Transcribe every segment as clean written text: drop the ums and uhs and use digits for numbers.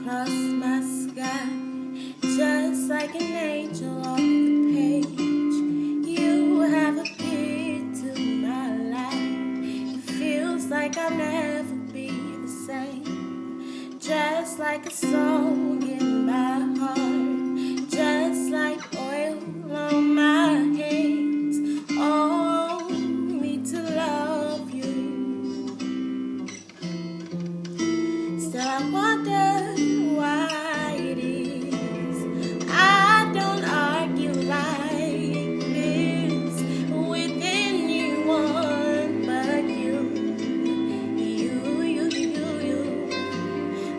across my sky, just like an angel off the page. You have appeared to my life. It feels like I'll never be the same. Just like a song in my heart, just like oil on my hands. Oh, me to love you. Still I wonder why it is I don't argue like this with anyone but you.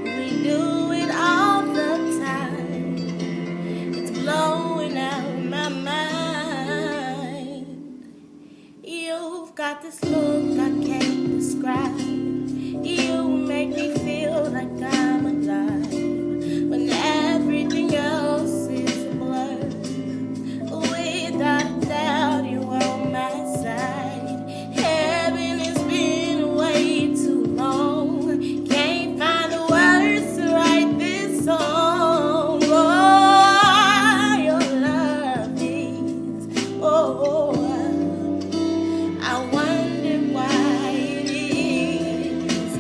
We do it all the time. It's blowing out my mind. You've got this look I can't describe. You make me feel like I'm alive when everything else is a blur. Without a doubt, you're on my side. Heaven has been way too long. Can't find the words to write this song. Oh, your love is. Oh, I wonder why it is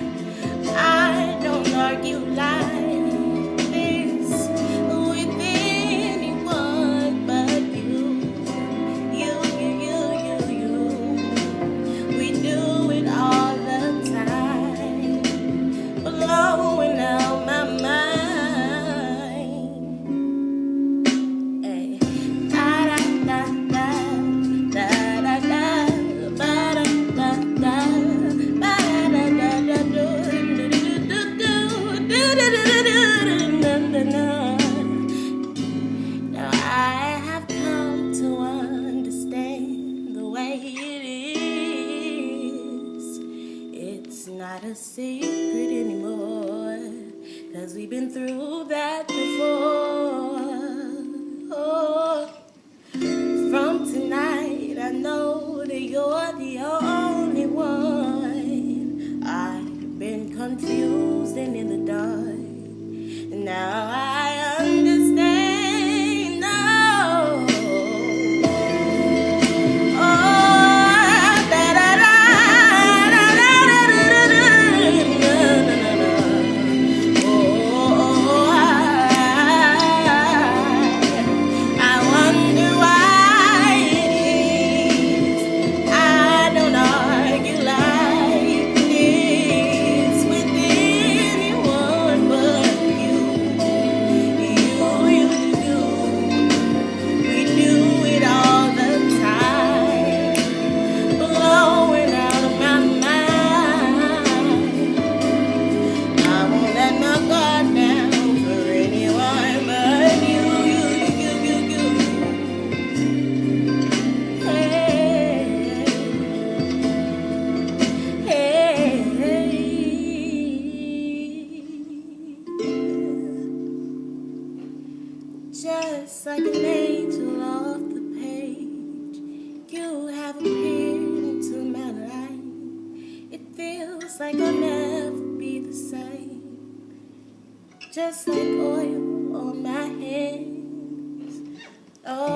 I don't argue like this with anyone but you. We do it all the time, blowing out my mind. Hey. Da da da da da da da ba da da da ba da da da do do do do do do do do do. Now I have come to understand the way it is. It's not a secret anymore, 'cause we've been through that before. Oh, from tonight I know that you're the only one. I've been confused and in the dark. Now I understand. No. Oh, da da da da da da da da. Oh, I wonder why it is I don't argue like this with anyone but you. We do it all the time, blowing out of my mind. I won't let my guard down for anyone but you. Hey, hey. Just like an angel off the page, you have appeared into my life. It feels like I'll never be the same. Just like oil on my hands. Oh.